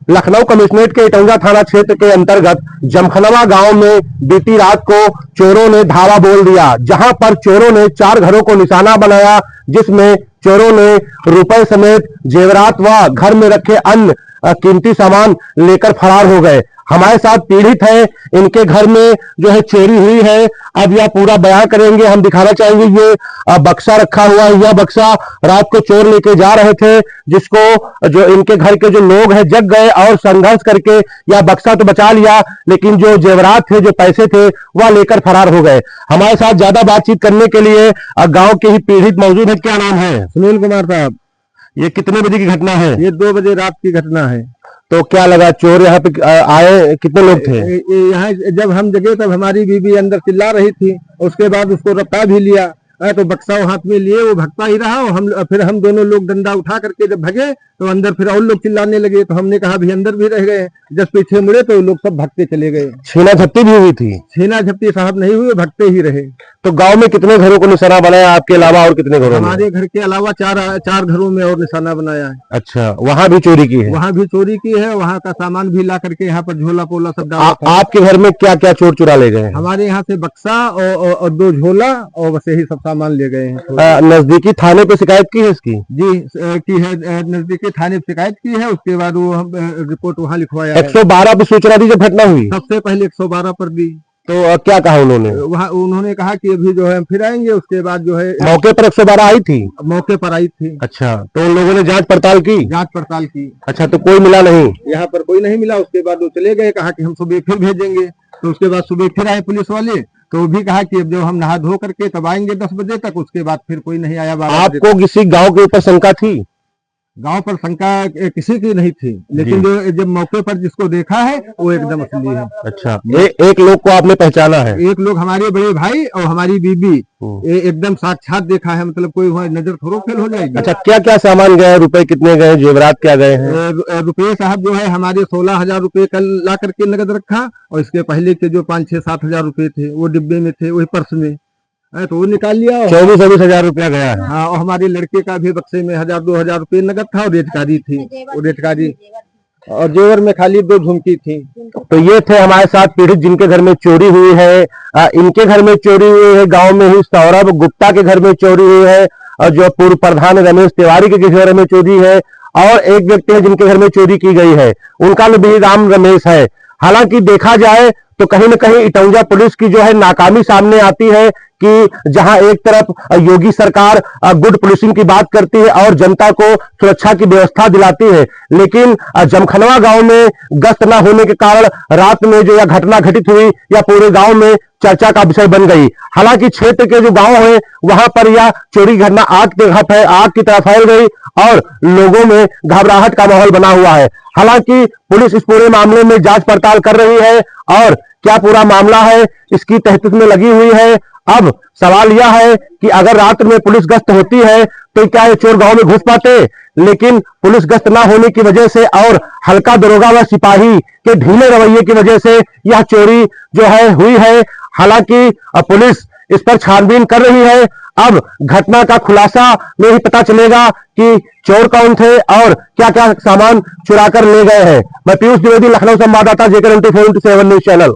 Lucknow commissionerate के इटौंजा थाना क्षेत्र के अंतर्गत जमखनवा गांव में बीती रात को चोरों ने धावा बोल दिया, जहां पर चोरों ने 4 घरों को निशाना बनाया, जिसमें चोरों ने रुपए समेत जेवरात व घर में रखे अन्य कीमती सामान लेकर फरार हो गए। हमारे साथ पीड़ित है, इनके घर में जो है चोरी हुई है। अब यह पूरा बयान करेंगे। हम दिखाना चाहेंगे ये बक्सा रखा हुआ है। यह बक्सा रात को चोर लेके जा रहे थे, जिसको जो इनके घर के जो लोग हैं जग गए और संघर्ष करके यह बक्सा तो बचा लिया, लेकिन जो जेवरात थे, जो पैसे थे, वह लेकर फरार हो गए। हमारे साथ ज्यादा बातचीत करने के लिए गांव के ही पीड़ित मौजूद है। क्या नाम है? सुनील कुमार साहब। ये कितने बजे की घटना है? ये 2 बजे रात की घटना है। तो क्या लगा, चोर यहाँ पे आए? कितने लोग थे यहाँ? जब हम जगे तब हमारी बीबी अंदर चिल्ला रही थी, उसके बाद उसको रफ्ता भी लिया। तो बक्सा हाथ में लिए वो भगता ही रहा। और फिर हम दोनों लोग डंडा उठा करके जब भगे तो अंदर फिर और लोग चिल्लाने लगे, तो हमने कहा भी अंदर भी रह गए। जब पीछे मुड़े तो लोग सब भगते चले गए। छीना झपटी भी हुई थी? छीना झपटी साहब नहीं हुई, भगते ही रहे। तो गांव में कितने घरों को निशाना बनाया आपके अलावा, और कितने घरों? हमारे घर के अलावा 4 घरों में और निशाना बनाया है। अच्छा, वहाँ भी चोरी की है? वहाँ भी चोरी की है। वहाँ का सामान भी ला करके यहाँ पर झोला पोला सब डाला। आपके घर में क्या क्या चोर चुरा ले गए? हमारे यहाँ से बक्सा और 2 झोला और बस यही सब सामान ले गए हैं। नजदीकी थाने पे शिकायत की है इसकी? जी की है, नजदीकी थाने पे शिकायत की है। उसके बाद वो हम रिपोर्ट वहाँ लिखवाया। 112 पे सूचना दी जब घटना हुई? सबसे पहले 112 पर दी। तो क्या कहा उन्होंने? वहाँ उन्होंने कहा कि अभी जो है फिर आएंगे। उसके बाद जो है मौके पर 112 आई थी? मौके पर आई थी। अच्छा, तो उन लोगों ने जांच पड़ताल की? जांच पड़ताल की। अच्छा, तो कोई मिला नहीं? यहाँ पर कोई नहीं मिला। उसके बाद वो चले गए, कहा कि हम सुबह फिर भेजेंगे। तो उसके बाद सुबह फिर आए पुलिस वाले, तो वो भी कहा कि अब जब हम नहा धो करके तब आएंगे 10 बजे तक। उसके बाद फिर कोई नहीं आया। आपको किसी गांव के ऊपर शंका थी? गांव पर शंका किसी की नहीं थी, लेकिन जो जब मौके पर जिसको देखा है वो एकदम असली है। अच्छा, एक लोग को आपने पहचाना है? एक लोग हमारे बड़े भाई और हमारी बीबी एकदम साक्षात देखा है। मतलब कोई वहाँ नजर थोड़ा फेल हो जाएगी। अच्छा, क्या क्या सामान गए? रुपए कितने गए? जेवरात क्या गए हैं? रुपये साहब जो है हमारे 16,000 रुपये कल ला करके नगद रखा, और इसके पहले के जो 5-6-7 हजार रुपये थे वो डिब्बे में थे, वही पर्स में, तो वो निकाल लिया। 24-24 हजार रुपया गया है। हाँ, और हमारे लड़के का भी बक्से में 1,000-2,000 रुपये नगद था, और रेटकारी थी। वो रेटकारी और जेवर में खाली 2 झुमकी थी। तो ये थे हमारे साथ पीड़ित जिनके घर में चोरी हुई है। इनके घर में चोरी हुई है। गांव में ही सौरभ गुप्ता के घर में चोरी हुई है, और जो पूर्व प्रधान रमेश तिवारी के घर में चोरी है, और एक व्यक्ति है जिनके घर में चोरी की गई है, उनका भी नाम रमेश है। हालांकि देखा जाए तो कहीं न कहीं इटौंजा पुलिस की जो है नाकामी सामने आती है कि जहां एक तरफ योगी सरकार गुड पुलिसिंग की बात करती है और जनता को सुरक्षा की व्यवस्था दिलाती है, लेकिन जमखनवा गांव में गश्त न होने के कारण रात में जो यह घटना घटित हुई, या पूरे गांव में चर्चा का विषय बन गई। हालांकि क्षेत्र के जो गांव है वहां पर यह चोरी घटना आग की तरह फैल गई और लोगों में घबराहट का माहौल बना हुआ है। हालांकि पुलिस इस पूरे मामले में जांच पड़ताल कर रही है, और क्या पूरा मामला है इसकी तहकीक में लगी हुई है। अब सवाल यह है कि अगर रात में पुलिस गश्त होती है तो क्या ये चोर गांव में घुस पाते? लेकिन पुलिस गश्त ना होने की वजह से और हल्का दरोगा व सिपाही के ढीले रवैये की वजह से यह चोरी जो है हुई है। हालांकि पुलिस इस पर छानबीन कर रही है। अब घटना का खुलासा में ही पता चलेगा कि चोर कौन थे और क्या क्या सामान चुरा कर ले गए हैं। मैं पीयूष द्विवेदी, लखनऊ संवाददाता, JK 24/7 न्यूज चैनल।